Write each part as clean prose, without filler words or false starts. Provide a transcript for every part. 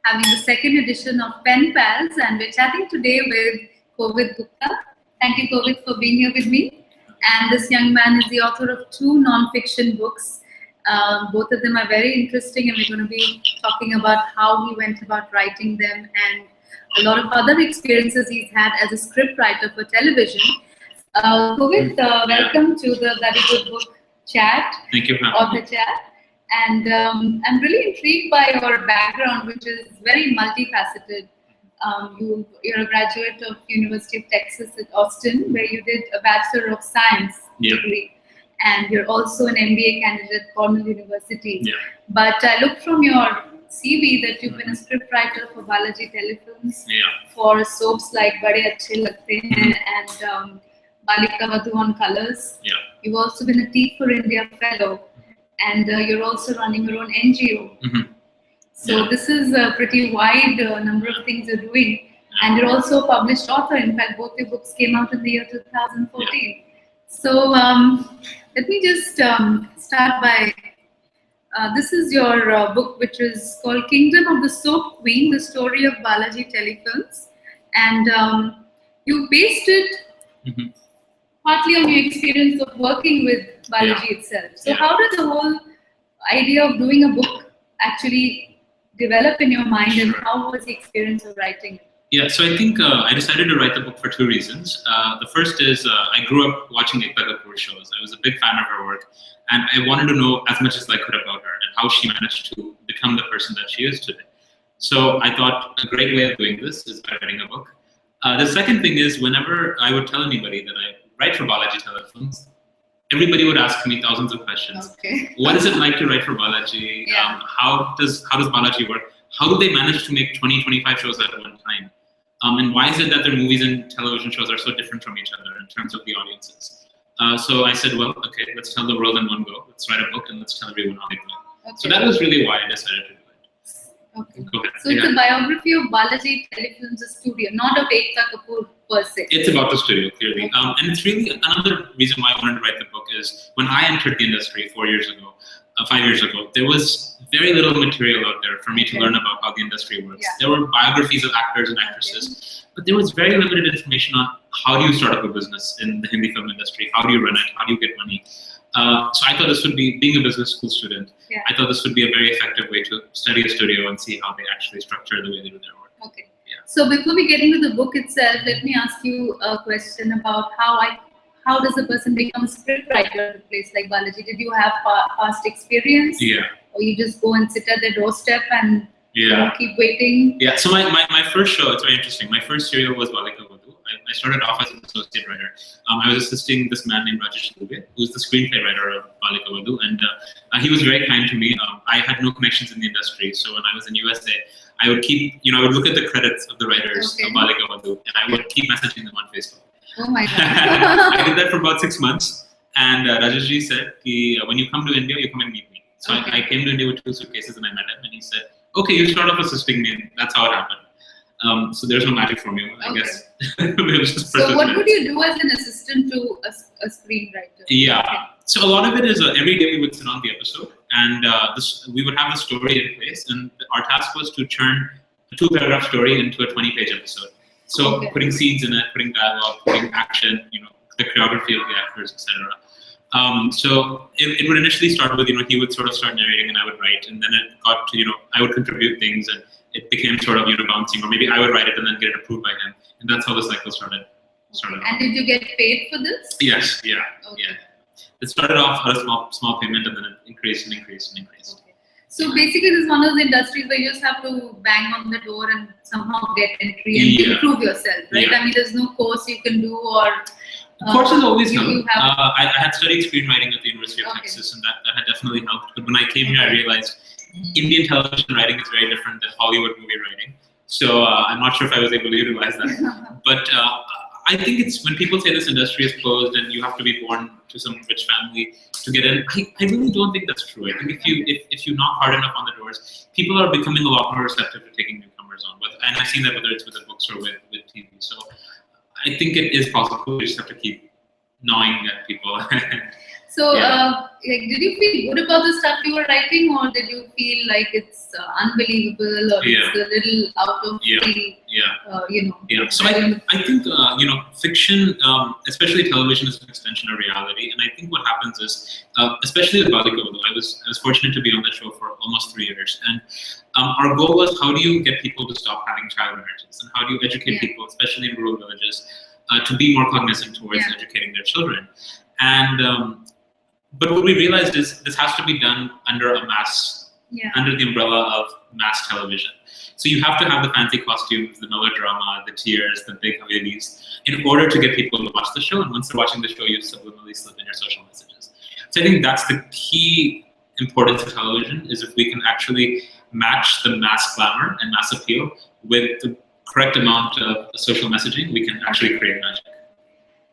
having the second edition of Pen Pals, and we're chatting today with Kovid Gupta. Thank you, Kovid, for being here with me. And this young man is the author of 2 non-fiction books. Both of them are very interesting, and we're going to be talking about how he went about writing them and a lot of other experiences he's had as a script writer for television. Kovid, welcome to the Very Good Book Chat. Thank you for having me. Chat. And I'm really intrigued by your background, which is very multifaceted. You're a graduate of University of Texas at Austin, where you did a Bachelor of Science degree. And you're also an MBA candidate at Cornell University. But I looked from your CV that you've been a scriptwriter for Balaji Telefims, for soaps like Bade Achhe Lagte Hain and Balika Vadhu on Colors. You've also been a Tea for India Fellow, and you're also running your own NGO. So this is a pretty wide number of things you're doing. And you're also a published author. In fact, both your books came out in the year 2014. So let me just start by, this is your book, which is called Kingdom of the Soap Queen, the story of Balaji Telefilms. And you based it partly on your experience of working with Balaji itself. So how did the whole idea of doing a book actually develop in your mind, and how was the experience of writing it? Yeah, so I think I decided to write the book for 2 reasons. The first is I grew up watching Ekta Kapoor shows. I was a big fan of her work, and I wanted to know as much as I could about her and how she managed to become the person that she is today. So I thought a great way of doing this is by writing a book. The second thing is, whenever I would tell anybody that I write for Balaji Telefilms, everybody would ask me thousands of questions. What is it like to write for Balaji? How does Balaji work? How do they manage to make 20-25 shows at one time? And why is it that their movies and television shows are so different from each other in terms of the audiences? So I said, well, okay, let's tell the world in one go. Let's write a book and let's tell everyone how they do it. So that was really why I decided to do it. Go ahead. So it's a biography of Balaji Telefilms, the studio, not of Ekta Kapoor per se. It's about the studio, clearly. And it's really another reason why I wanted to write the book is when I entered the industry 5 years ago, there was very little material out there for me to learn about how the industry works. There were biographies of actors and actresses, but there was very limited information on how do you start up a business in the Hindi film industry, how do you run it, how do you get money. So I thought this would be, being a business school student, I thought this would be a very effective way to study a studio and see how they actually structure the way they do their work. So before we get into the book itself, let me ask you a question about how does a person become a scriptwriter at a place like Balaji? Did you have past experience? Or you just go and sit at the doorstep and keep waiting? So my first show, it's very interesting. My first serial was Balika Vadhu. I started off as an associate writer. I was assisting this man named Rajesh who's the screenplay writer of Balika Vadhu, and he was very kind to me. I had no connections in the industry, so when I was in USA, I would I would look at the credits of the writers of Balika Vadhu, and I would keep messaging them on Facebook. Oh my God. I did that for about 6 months, and Rajeshji said, when you come to India, you come and meet me. So I came to India with 2 suitcases and I met him, and he said, okay, you start off assisting me, and that's how it happened. So there's no magic formula, I guess. So what would you do as an assistant to a screenwriter? So a lot of it is every day we would sit on the episode, and we would have the story in place, and our task was to turn a 2-paragraph story into a 20-page episode. So putting scenes in it, putting dialogue, putting action, the choreography of the actors, etc. So it would initially start with, he would sort of start narrating and I would write, and then it got to, I would contribute things, and it became sort of, bouncing, or maybe I would write it and then get it approved by him. And that's how the cycle started. And did you get paid for this? Yes, It started off at a small payment, and then it increased and increased and increased. So basically, this is one of those industries where you just have to bang on the door and somehow get entry and improve yourself, right? I mean, there's no course you can do, or courses always help. I had studied screenwriting at the University of Texas, and that had definitely helped. But when I came here, I realized Indian television writing is very different than Hollywood movie writing. So I'm not sure if I was able to utilize that. But I think it's when people say this industry is closed and you have to be born to some rich family to get in. I really don't think that's true. I think if you knock hard enough on the doors, people are becoming a lot more receptive to taking newcomers on. And I've seen that whether it's with the books or with TV. So I think it is possible. You just have to keep gnawing at people. So, did you feel good about the stuff you were writing, or did you feel like it's unbelievable, or it's a little out of the, So I think fiction, especially television, is an extension of reality, and I think what happens is, especially with Balaji, I was fortunate to be on that show for almost 3 years, and our goal was, how do you get people to stop having child marriages, and how do you educate people, especially in rural villages, to be more cognizant towards educating their children. And but what we realized is this has to be done under under the umbrella of mass television. So you have to have the fancy costumes, the melodrama, the tears, the big havelis, in order to get people to watch the show. And once they're watching the show, you subliminally slip in your social messages. So I think that's the key importance of television, is if we can actually match the mass glamour and mass appeal with the correct amount of social messaging, we can actually create magic.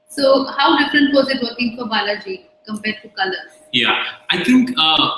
So how different was it working for Balaji compared to Colors? Yeah, I think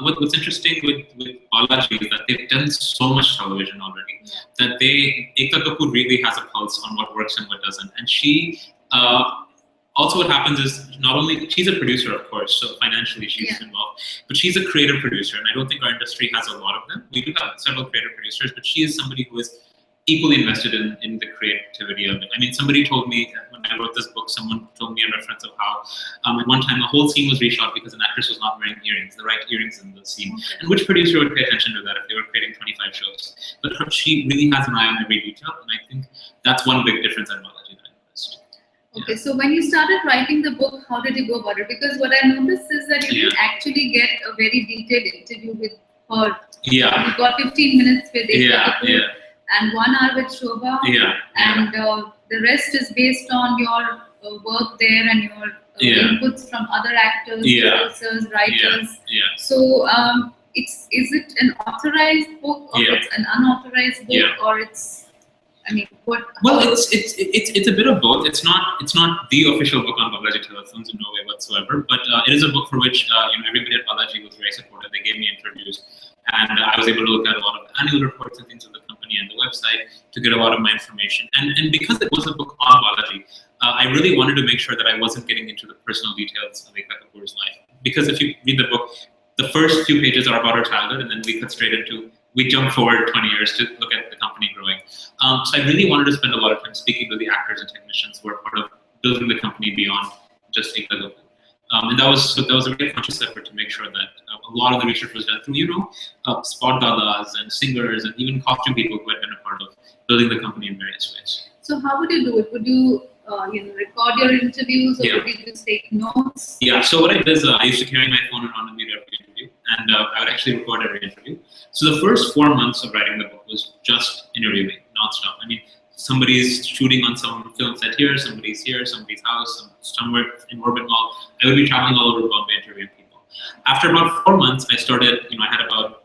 what's interesting with Balaji is that they've done so much television already, that Ekta Kapoor really has a pulse on what works and what doesn't. And she, also what happens is, not only, she's a producer, of course, so financially she's involved, but she's a creative producer, and I don't think our industry has a lot of them. We do have several creative producers, but she is somebody who is equally invested in the creativity of it. I mean, somebody told me when I wrote this book, someone told me a reference of how at one time the whole scene was reshot because an actress was not wearing earrings, the right earrings in the scene. Okay. And which producer would pay attention to that if they were creating 25 shows? But she really has an eye on every detail, and I think that's one big difference at Balaji that I noticed. Okay, so when you started writing the book, how did you go about it? Because what I noticed is that you didn't actually get a very detailed interview with her. Yeah. You got 15 minutes with Ekta and 1 hour with Shobha, and the rest is based on your work there and your inputs from other actors, producers, writers. So, is it an authorized book, or it's an unauthorized book, or it's, I mean, what? Well, it's a bit of both. It's not the official book on Balaji Telefilms in no way whatsoever, but it is a book for which everybody at Balaji was very supportive. They gave me interviews, and I was able to look at a lot of annual reports and things of the company and the website to get a lot of my information. And because it was a book on Balaji, I really wanted to make sure that I wasn't getting into the personal details of Ekta Kapoor's life. Because if you read the book, the first few pages are about her childhood, and then we jump forward 20 years to look at the company growing. So I really wanted to spend a lot of time speaking to the actors and technicians who are part of building the company beyond just Ekta Kapoor. And that was a very conscious effort to make sure that a lot of the research was done through, spot dadas and singers and even costume people who had been a part of building the company in various ways. So how would you do it? Would you record your interviews, or would you just take notes? Yeah, so what I did is I used to carry my phone around with me to every interview, and I would actually record every interview. So the first 4 months of writing the book was just interviewing, nonstop. I mean, somebody's shooting on some film set here, somebody's here, somebody's house, somewhere in Orbit Mall. I would be traveling all over Bombay interviewing people. After about 4 months, I started, I had about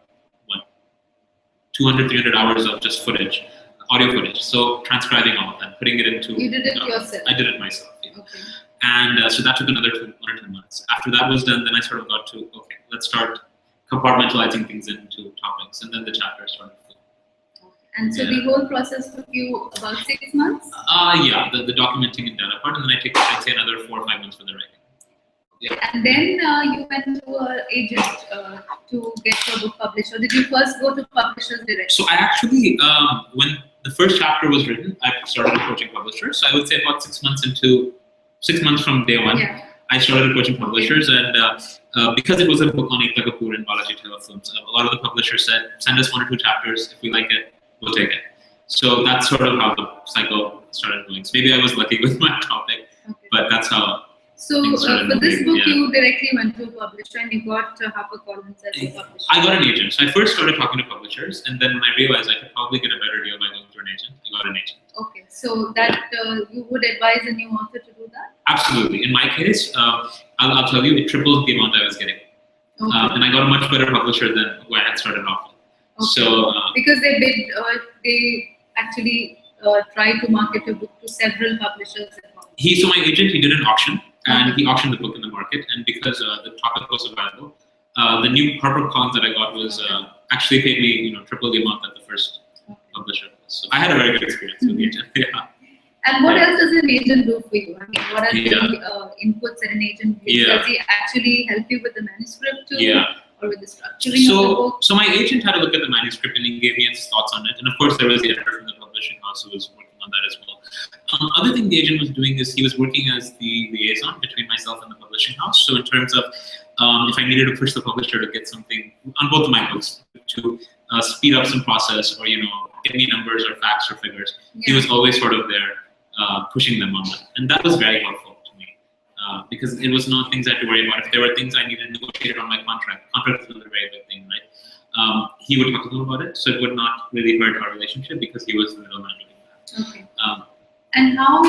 200, 300 hours of just footage, audio footage. So transcribing all of that, putting it into... You did it yourself? I did it myself, Okay. And so that took another 1 or 2 months. After that was done, then I sort of got to, okay, let's start compartmentalizing things into topics, and then the chapters started. And so the whole process took you about 6 months? The documenting and data part, and then I'd say another 4 or 5 months for the writing. Yeah. And then you went to an agent to get your book published, or did you first go to publishers directly? So I actually, when the first chapter was written, I started approaching publishers. So I would say about 6 months from day one, I started approaching publishers, and because it was a book on Ekta Kapoor and Balaji Telefilms, a lot of the publishers said, send us 1 or 2 chapters. If we like it, we'll take it. So that's sort of how the cycle started going. So maybe I was lucky with my topic, but that's how. So for this book, you directly went to a publisher and you got HarperCollins as a publisher. I got an agent. So I first started talking to publishers, and then when I realized I could probably get a better deal by going through an agent, I got an agent. Okay, so that you would advise a new author to do that? Absolutely. In my case, I'll tell you, it tripled the amount I was getting. And I got a much better publisher than who I had started off with. So because they actually try to market your book to several publishers at once. So my agent, he did an auction, and he auctioned the book in the market. And because the topic was available, the new HarperCollins that I got was actually paid me triple the amount that the first publisher was. So I had a very good experience with the agent. And And what else does an agent do for you? I mean, what are Yeah. the inputs that an agent gives? Yeah. Does he actually help you with the manuscript too? Yeah. Or with the structuring of the book? So my agent had a look at the manuscript and he gave me his thoughts on it. And of course, there was the editor from the publishing house who was working on that as well. Other thing the agent was doing is he was working as the liaison between myself and the publishing house. So in terms of if I needed to push the publisher to get something on both of my books to speed up some process or, get me numbers or facts or figures, he was always sort of there pushing them on that. And that was very helpful to me because it was not things I had to worry about. If there were things I needed negotiated on my contract was a very big thing, right? He would talk to them about it, so it would not really hurt our relationship because he was the middleman doing that. Okay. And how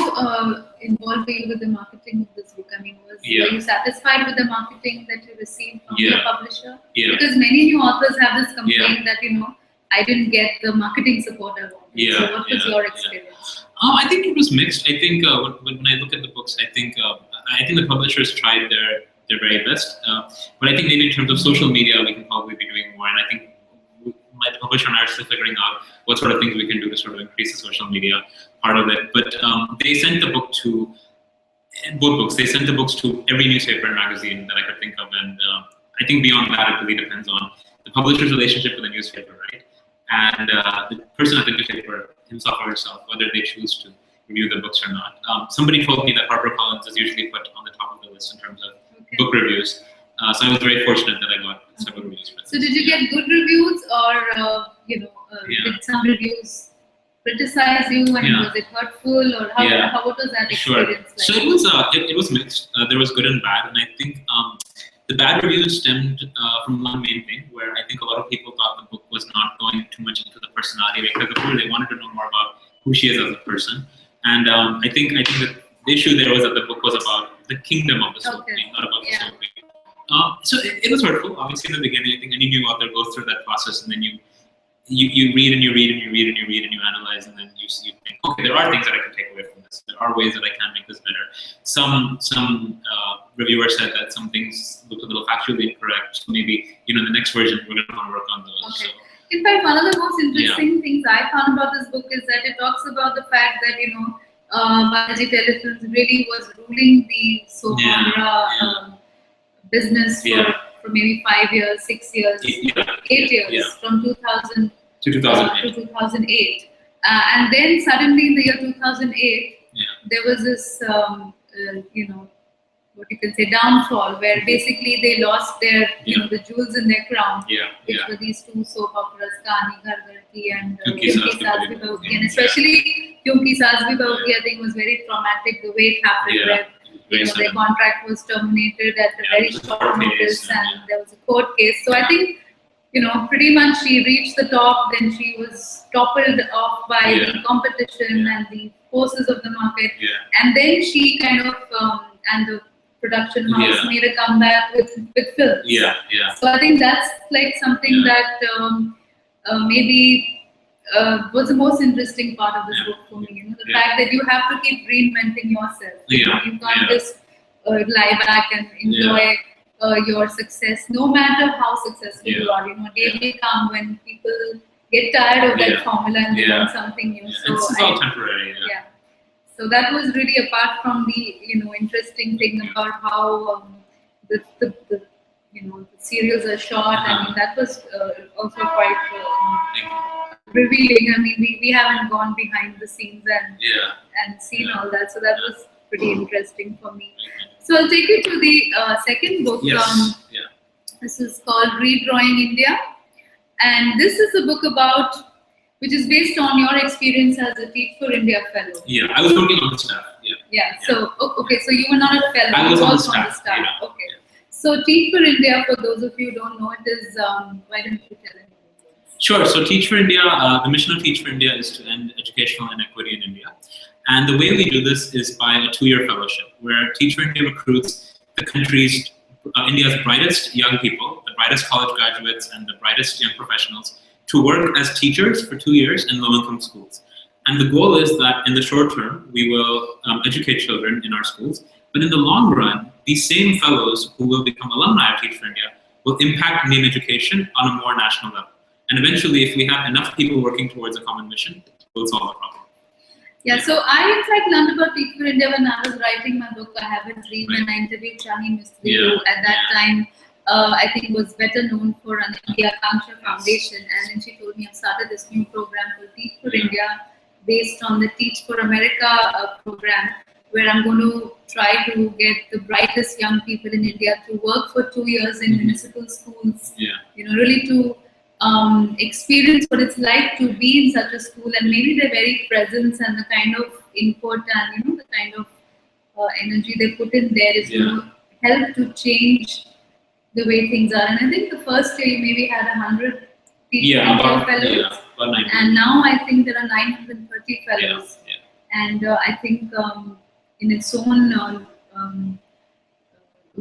involved were you with the marketing of this book? I mean, were you satisfied with the marketing that you received from the publisher? Yeah. Because many new authors have this complaint that, I didn't get the marketing support I wanted. Yeah. So what was your experience? I think it was mixed. I think when I look at the books, I think the publishers tried their very best. But I think maybe in terms of social media, we can probably be doing more. And I think my publisher and I are still figuring out what sort of things we can do to sort of increase the social media part of it. But they sent the book to both books. They sent the books to every newspaper and magazine that I could think of. And I think beyond that, it really depends on the publisher's relationship with the newspaper, right? And the person at the newspaper, himself or herself, whether they choose to review the books or not. Somebody told me that HarperCollins is usually put on the top of the list in terms of book reviews. So I was very fortunate that I got several reviews for this. So did you get good reviews or, did some reviews criticize you and was it hurtful or what was that experience like? So it was mixed. There was good and bad, and I think the bad reviews stemmed from one main thing where I think a lot of people thought the book was not going too much into the personality of Ekta. They wanted to know more about who she is as a person. And I think that the issue there was that the book was about the kingdom of the Soul Queen, not about the Soul Queen. So it was hurtful. Obviously, in the beginning, I think any new author goes through that process, and then you read and you read and you read and you read and you analyze, and then you think, okay, there are things that I can take away from this. There are ways that I can make this better. Some reviewers said that some things looked a little factually incorrect. So maybe in the next version we're going to want to work on those. Okay. So. In fact, one of the most interesting things I found about this book is that it talks about the fact that Balaji Telefims really was ruling the soap opera business for maybe 5 years, 6 years, 8 years, from 2000 to 2008. And then suddenly in the year 2008, there was this, what you can say, downfall, where basically they lost their, the jewels in their crown, which were these two soap operas, Kahani Ghar Ghar Ki and Kyunki Saas Bhi Bahu Ki. And especially Kyunki Saas Bhi Bahu Ki, I think, was very traumatic the way it happened, where their contract was terminated at a very short notice, and there was a court case. So I think, pretty much she reached the top, then she was toppled off by the competition and the forces of the market, and then she kind of and the production house made a comeback with films. So I think that's like something that maybe was the most interesting part of this book for me. The fact that you have to keep reinventing yourself. You can't just lie back and enjoy your success, no matter how successful you are. Day may come when people get tired of that formula and they want something new. So it's all temporary. So that was really, apart from the interesting thing about how the serials are shot. I mean, that was also quite revealing. I mean, we haven't gone behind the scenes and seen all that. So that was pretty interesting for me. So I'll take you to the second book. This is called Redrawing India, and this is a book which is based on your experience as a Teach for India fellow. I was working on the staff. So okay, so you were not a fellow. I was on the staff. Okay. So Teach for India, for those of you who don't know, it is. Why don't you tell them? Sure. So Teach for India, the mission of Teach for India is to end educational inequity in India. And the way we do this is by a 2-year fellowship, where Teach for India recruits the country's, India's brightest young people, the brightest college graduates, and the brightest young professionals to work as teachers for 2 years in low-income schools. And the goal is that in the short term, we will educate children in our schools, but in the long run, these same fellows who will become alumni of Teach for India will impact Indian education on a more national level. And eventually, if we have enough people working towards a common mission, we'll solve the problem. Yeah, so I in fact learned about Teach for India when I was writing my book. I Have a Dream, and I interviewed Shani Mistry, who at that time I think was better known for running the Akanksha Foundation. And then she told me I've started this new program called Teach for India, based on the Teach for America program, where I'm going to try to get the brightest young people in India to work for 2 years in municipal schools. You know, really to experience what it's like to be in such a school, and maybe their very presence and the kind of input and the kind of energy they put in there is going to help to change the way things are. And I think the first year you maybe had 100 fellows, and now I think there are 930 fellows. And I think in its own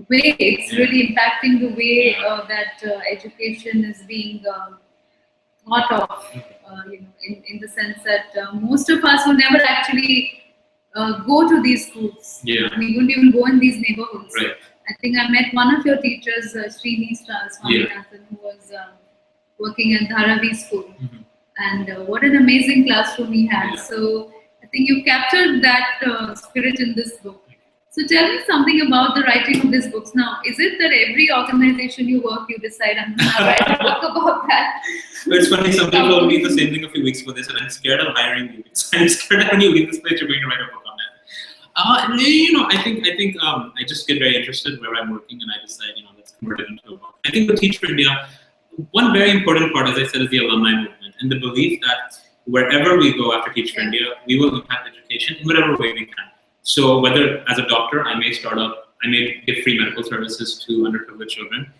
way, it's really impacting the way that education is being thought of, in the sense that most of us will never actually go to these schools. We wouldn't even go in these neighborhoods. I think I met one of your teachers, Srini Swaminathan, who was working at Dharavi school. And what an amazing classroom he had. So I think you've captured that spirit in this book. So tell me something about the writing of these books. Now, is it that every organization you work, you decide, I'm going to write a book about that? It's funny, somebody told me the same thing a few weeks ago. They said, I'm scared of hiring you. I'm scared that when you leave this place, you're going to write a book on it. I think I just get very interested where I'm working, and I decide, let's convert it into a book. I think with Teach for India, one very important part, as I said, is the alumni movement, and the belief that wherever we go after Teach for India, we will impact education in whatever way we can. So whether as a doctor, I may give free medical services to underprivileged children.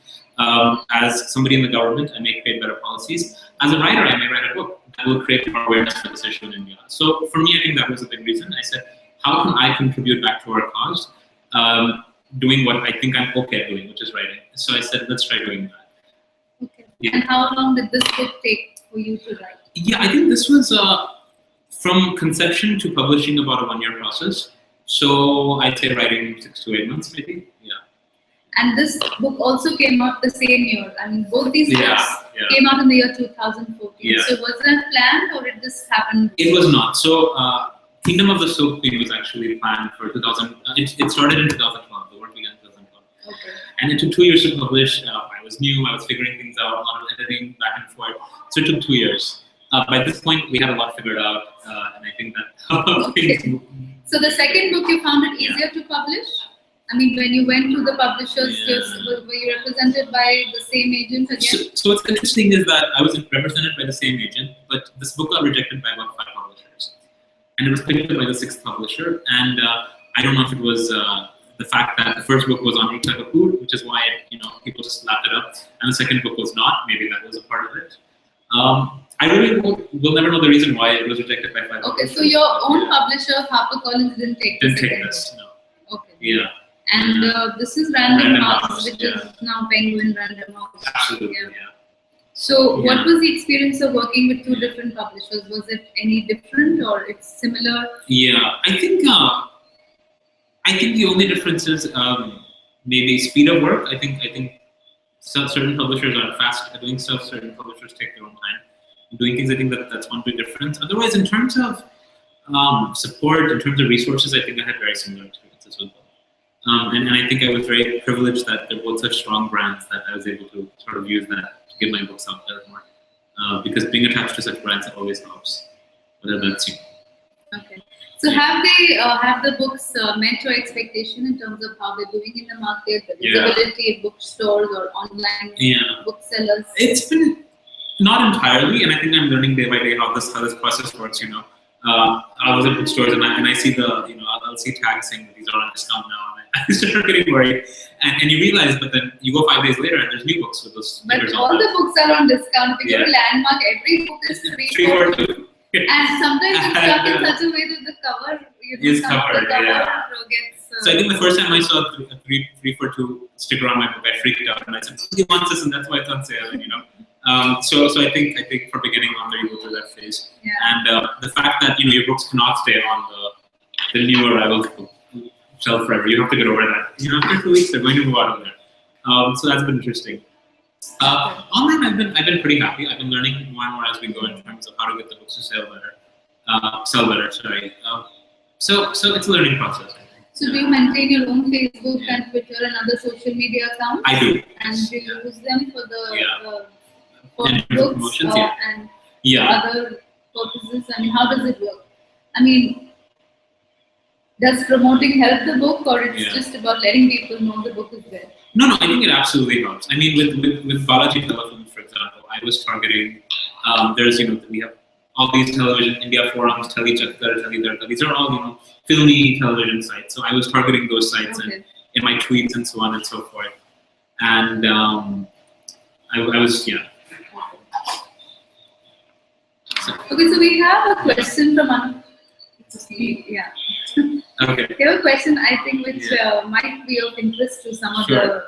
As somebody in the government, I may create better policies. As a writer, I may write a book that will create more awareness for this issue in India. So for me, I think that was a big reason. I said, how can I contribute back to our cause, doing what I think I'm okay at doing, which is writing. So I said, let's try doing that. Okay. And how long did this book take for you to write? Yeah, I think this was from conception to publishing about a 1-year process. So I'd say writing 6 to 8 months, maybe. And this book also came out the same year. I mean, both these books came out in the year 2014. So was that planned, or it just happened? It was not. So Kingdom of the Silk Queen was actually planned for 2000. It started in 2012. The work began in 2012. Okay. And it took 2 years to publish. I was new. I was figuring things out, a lot of editing back and forth. So it took 2 years. By this point, we had a lot figured out, and I think that. So the second book, you found it easier to publish? I mean, when you went to the publishers, were you represented by the same agent again? So what's interesting is that I was represented by the same agent, but this book got rejected by about 5 publishers. And it was picked up by the 6th publisher. And I don't know if it was the fact that the first book was on Ekta Kapoor, which is why people just lapped it up. And the second book was not. Maybe that was a part of it. I really will never know the reason why it was rejected by 5 publishers. So your own publisher, HarperCollins, didn't take this, no. Okay. Yeah. And this is Random House, which is now Penguin Random House. Absolutely, So what was the experience of working with 2 different publishers? Was it any different, or it's similar? Yeah, I think the only difference is maybe speed of work. I think certain publishers are fast at doing stuff. Certain publishers take their own time doing things. I think that's one big difference. Otherwise, in terms of support, in terms of resources, I think I had very similar experiences with them. And I think I was very privileged that they're both such strong brands that I was able to sort of use that to get my books out there more. Because being attached to such brands always helps, whether that's you. Okay. So have the books met your expectation in terms of how they're doing in the market, the visibility in bookstores or online booksellers? It's been not entirely, and I think I'm learning day by day how this process works. I was at bookstores and I see I'll see tags saying that these are on discount now, and I start getting worried. And you realize, but then you go 5 days later and there's new books with those. But all the books are on discount. If you go to Landmark, every book is 3 for 2. And sometimes it's stuck in such a way that the cover is covered. Gets, so I think the first time I saw a 3 for 2 sticker on my book, I freaked out and I said, "Who wants this?" And that's why it's on sale. So I think for beginning author, you go through that phase, and the fact that your books cannot stay on the new arrival shelf forever. You have to get over that. After 2 weeks, they're going to move out of there. So that's been interesting. Online, I've been pretty happy. I've been learning more and more as we go in terms of how to get the books to sale better. sell better. Sorry. So it's a learning process. So do you maintain your own Facebook and Twitter and other social media accounts? I do. And do you use them for the for and books promotions, and yeah. other purposes? I mean, how does it work? I mean, does promoting help the book, or it's just about letting people know the book is there? No, I think it absolutely helps. I mean, with Balaji Telefims, for example, I was targeting. There's we have all these television India forums, Tele These are all filmy television sites. So I was targeting those sites and in my tweets and so on and so forth. And I was Okay, so we have a question from Okay. We have a question, I think, which might be of interest to some of the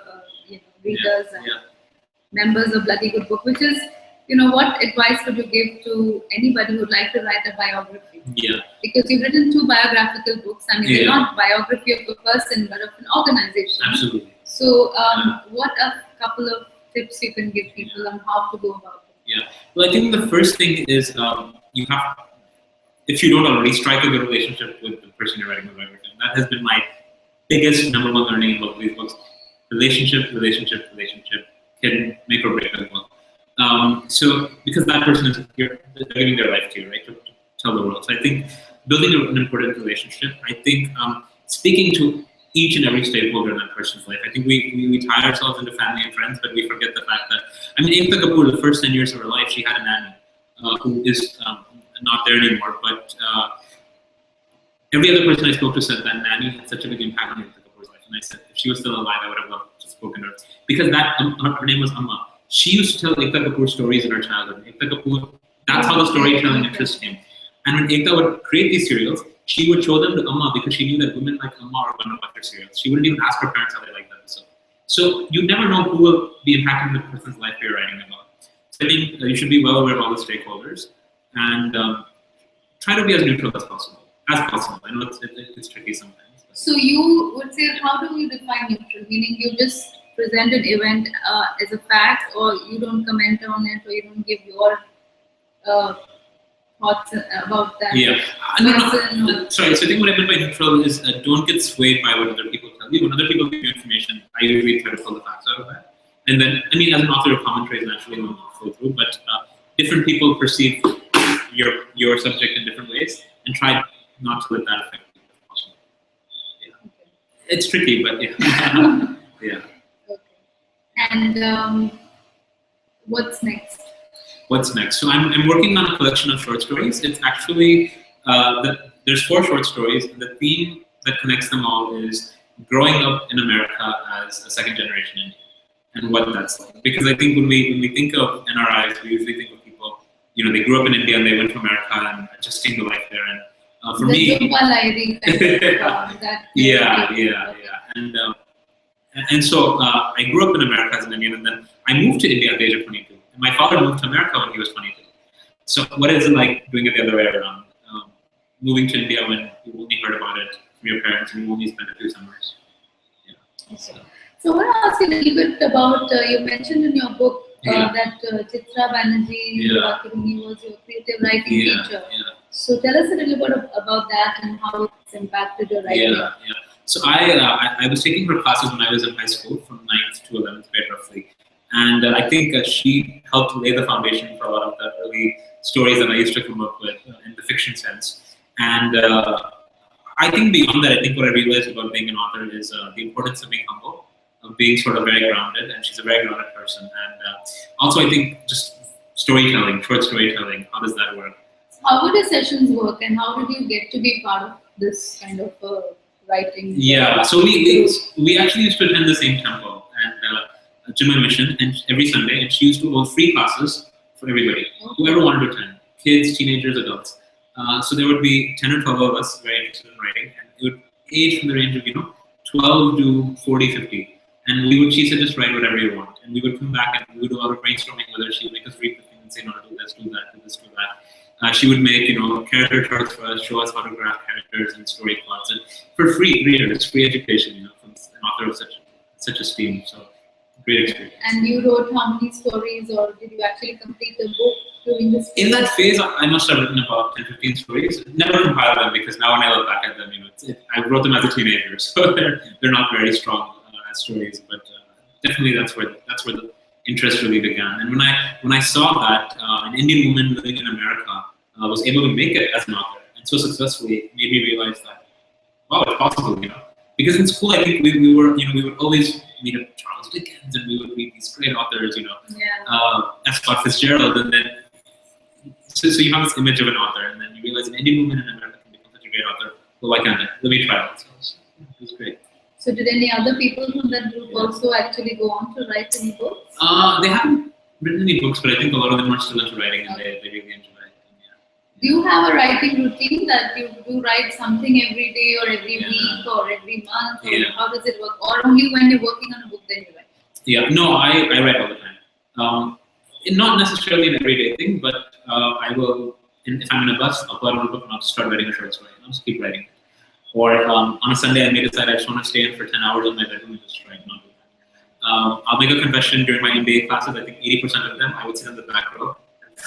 readers and members of Bloody Good Book, which is, what advice would you give to anybody who would like to write a biography? Yeah. Because you've written 2 biographical books. I mean, they're not biography of a person, but of an organization. Absolutely. So, what are a couple of tips you can give people on how to go about it? Yeah. Well, I think the first thing is you have, if you don't already, strike a good relationship with the person you're writing the biography. And that has been my biggest #1 learning in both of these books. Relationship can make or break a book. So because that person is they're giving their life to you, right, to tell the world. So I think building an important relationship. I think speaking to each and every stakeholder in that person's life. I think we tie ourselves into family and friends, but we forget the fact that, I mean, Ekta Kapoor, the first 10 years of her life, she had a nanny who is not there anymore. But every other person I spoke to said that nanny had such a big impact on Ekta Kapoor's life. And I said, if she was still alive, I would have loved to spoken to her. Because that her name was Amma. She used to tell Ekta Kapoor stories in her childhood. Ekta Kapoor, that's how the storytelling interest came. And when Ekta would create these serials, she would show them to Amma because she knew that women like Amma are going to watch her serials. She wouldn't even ask her parents how they like that. So you never know who will be impacting the person's life you're writing about. So I think you should be well aware of all the stakeholders and try to be as neutral as possible. I know it's tricky sometimes. So you would say, how do you define neutral? Meaning you just present an event as a fact, or you don't comment on it, or you don't give your thoughts about that? Yeah. No. Sorry, so I think what I meant by neutral is don't get swayed by what other people tell you. When other people give you information, I usually try to pull the facts out of that. And then, I mean, as an author, commentary is naturally going to flow through, but different people perceive your subject in different ways, and try not to let that affect you if possible. Yeah. Okay. It's tricky, but yeah. Yeah. Okay. And what's next? What's next? So I'm working on a collection of short stories. It's actually, there's 4 short stories. The theme that connects them all is growing up in America as a second generation Indian and what that's like. Because I think when we think of NRIs, we usually think of people, they grew up in India and they went to America and adjusting to life there. And for me, And so I grew up in America as an Indian, and then I moved to India at the age of 22. And my father moved to America when he was 22. So what is it like doing it the other way around? Moving to India when you only heard about it from your parents and you only spent a few summers. Yeah. So I want to ask you a little bit about, you mentioned in your book that Chitra Banerjee was your creative writing teacher. Yeah. So tell us a little bit about that and how it's impacted your writing. Yeah. So I was taking her classes when I was in high school, from 9th to 11th grade roughly. And I think she helped lay the foundation for a lot of the early stories that I used to come up with in the fiction sense. And I think beyond that, I think what I realized about being an author is the importance of being humble, of being sort of very grounded, and she's a very grounded person. And also I think just storytelling, short storytelling, how does that work? How would the sessions work, and how did you get to be part of this kind of writing? Yeah, so we actually used to attend the same temple and to my mission, and every Sunday, and she used to hold free classes for everybody, whoever wanted to attend, kids, teenagers, adults. So there would be 10 or 12 of us very interested in writing, and it would age from the range of 12 to 40, 50. And she said, just write whatever you want. And we would come back and we would do a lot of brainstorming, whether she would make us read the thing and say, no, do this, do that, do this, do that. She would make, character charts for us, show us how to graph characters and story plots, and for free, 3 years, free education, from an author of such esteem. So Great experience. And you wrote how many stories, or did you actually complete the book during this phase? In that phase, I must have written about 10, 15 stories. Never compiled them because now when I look back at them, I wrote them as a teenager, so they're not very strong as stories. But definitely, that's where the interest really began. And when I saw that an Indian woman living in America was able to make it as an author and so successfully, it made me realize that wow, it's possible, Because in school, I think we would always meet up Charles Dickens, and we would read these great authors, Scott Fitzgerald, and then so you have this image of an author, and then you realize an Indian woman in America can become such a great author. Well, why can't I? Let me try it. So it was great. So did any other people from that group also actually go on to write any books? They haven't written any books, but I think a lot of them are still into writing, and they really enjoy it. Do you have a writing routine that you do write something every day or every week or every month? Or how does it work? Or only when you're working on a book then you write? Yeah, no, I write all the time. Not necessarily an everyday thing, but I will, if I'm in a bus, I'll put on a book and I'll start writing a short story. I'll just keep writing it. Or on a Sunday, I may decide I just want to stay in for 10 hours in my bedroom and just write. Not do that. I'll make a confession during my MBA classes. I think 80% of them, I would sit in the back row.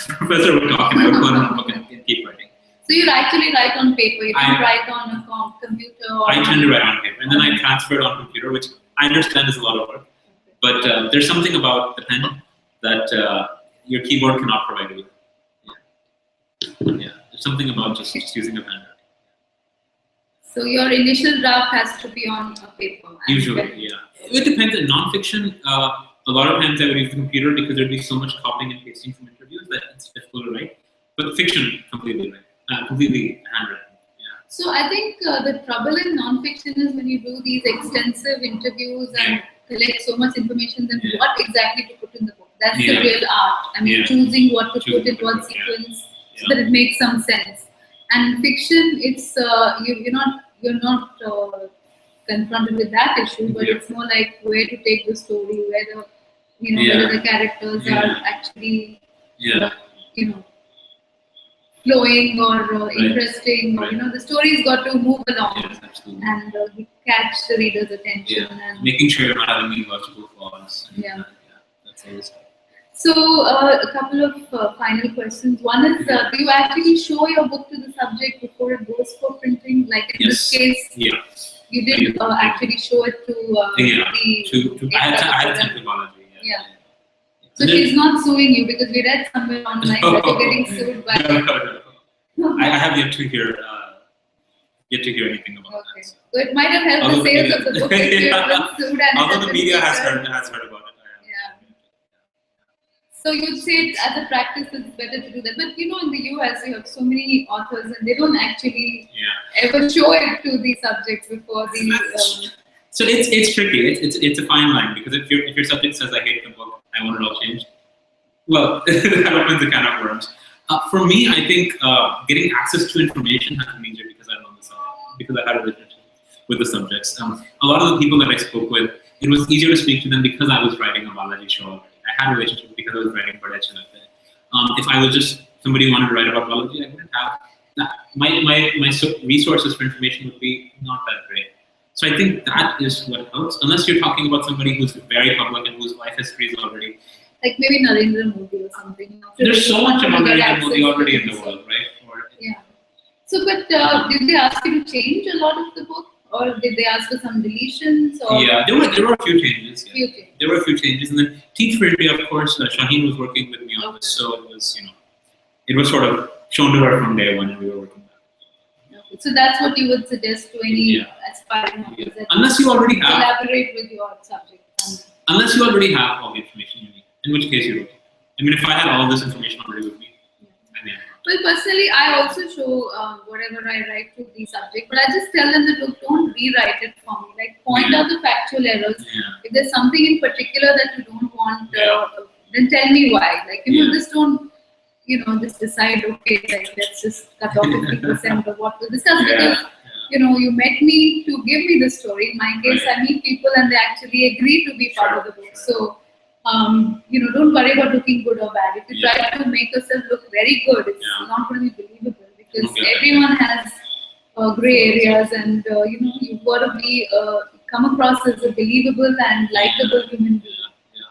The professor would talk and I would put on a book and keep writing. So you actually write on paper, you don't write on a computer? Or I tend to write on paper, and then I transfer it on computer, which I understand is a lot of work. But there's something about the pen that your keyboard cannot provide you. Yeah, there's something about just using a pen. So your initial draft has to be on a paper? Usually, yeah. It depends. In non-fiction, a lot of times I would use the computer because there'd be so much copying and pasting from interviews that it's difficult to write. But fiction, completely completely handwritten. Yeah. So I think the trouble in non-fiction is when you do these extensive interviews and collect so much information, then what exactly to put in the book. That's the real art. I mean, choosing what to put in what sequence so that it makes some sense. And fiction, it's you're not confronted with that issue, but it's more like where to take the story, whether the characters are actually flowing or interesting, or the story's got to move along and catch the reader's attention. And making sure you're not having any logical flaws. That's always. So a couple of final questions. One is, do you actually show your book to the subject before it goes for printing? Like in this case, you did actually show it to I had to Balaji. So she's not suing you because we read somewhere online that you're getting sued by. No. I have yet to hear anything about that. So it might have helped the sales of the book if you had been sued. And although the media has heard about it. So you'd say as a practice it's better to do that. But in the US you have so many authors and they don't actually ever show it to the subjects before the. So it's tricky. It's a fine line because if your subject says I hate the book, I want it all changed, well, that opens a can of worms. For me, I think getting access to information has been easier because I know the subject, because I had a relationship with the subjects. A lot of the people that I spoke with, it was easier to speak to them because I was writing a Balaji show already. I had a relationship because I was writing for Balaji. If I was just somebody who wanted to write about Balaji, I wouldn't have that. My resources for information would be not that great. So I think that is what helps. Unless you're talking about somebody who's very public and whose life history is already. Like maybe Narendra Modi or something. There's so much about Narendra Modi already in the world, right? So, but did they ask you to change a lot of the book? Or did they ask for some deletions? Or there were a few changes. There were a few changes, and then Teach for India, of course, Shaheen was working with me on this, so it was sort of shown to her from day one, and we were working on that. So that's what you would suggest to any aspiring authors. Unless you already have collaborate with your subject. Unless you already have all the information you need, in which case you're okay. I mean, if I had all this information already with me, Well, personally, I also show whatever I write to the subject, but I just tell them that, look, don't rewrite it for me. Like, point out the factual errors. If there's something in particular that you don't want, then tell me why. Like, just don't, just decide, okay, like, let's just cut off 50% of what to discuss because, you met me to give me the story. In my case, I meet people and they actually agree to be part of the book. So, don't worry about looking good or bad. If you try to make yourself look very good, it's not going to be believable because everyone has gray areas, and you've got to be come across as a believable and likable human being.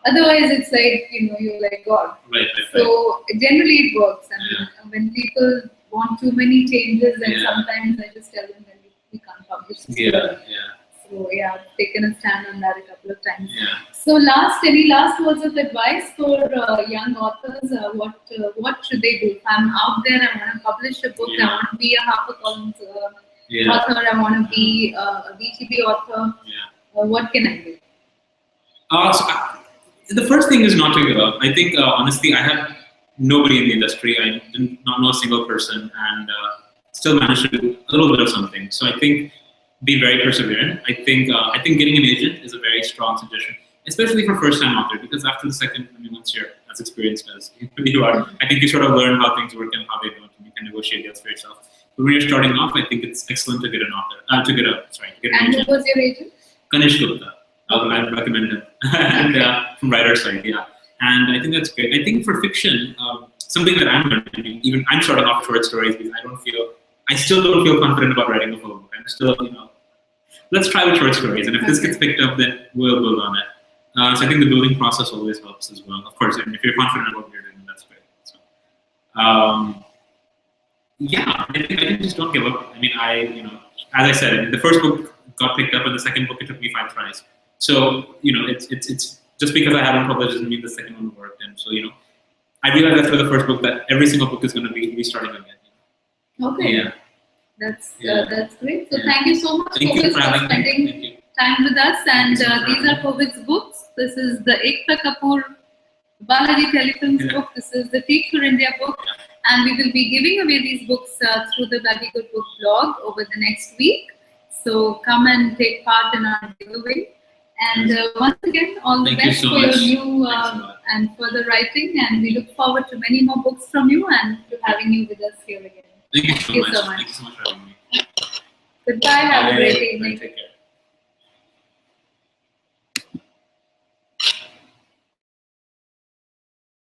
Otherwise, it's like, you're like God. Right. So generally it works. And when people want too many changes, then sometimes I just tell them that we can't publish this. So I've taken a stand on that a couple of times. So any last words of advice for young authors? What should they do? If I'm out there, I want to publish a book, I want to be a HarperCollins author, I want to be a VTB author. What can I do? The first thing is not to give up. I think, honestly, I had nobody in the industry. I did not know a single person, and still managed to do a little bit of something. So I think be very perseverant. I think getting an agent is a very strong suggestion, especially for first-time author, because after the second, once you're as experienced as you are, I think you sort of learn how things work and how they don't, and you can negotiate deals for yourself. But when you're starting off, I think it's excellent to get an author, to get an agent. And who was your agent? Gupta. I recommend him. And from writer's side, And I think that's great. I think for fiction, something that I'm learning, even I'm starting off short stories because I still don't feel confident about writing a full book. I'm still, let's try with short stories. And if this gets picked up, then we'll build on it. So I think the building process always helps as well. Of course, if you're confident about what you're doing, that's great. So, I think just don't give up. As I said, the first book got picked up, and the second book, it took me 5 tries. So, it's just because I haven't published doesn't mean the second one worked. And so, I realized after the first book that every single book is going to be restarting again. Okay. That's great. So thank you so much, Kovid, for spending time with us. And these are Kovid's books. This is the Ekta Kapoor Balaji Telefims book. This is the Teach for India book. And we will be giving away these books through the Bloody Good Book blog over the next week. So come and take part in our giveaway. And once again, all the best for your new and further writing. And we look forward to many more books from you and to having you with us here again. Thank you so much. Thank you so much for having me. Goodbye. Have a great evening. Take care.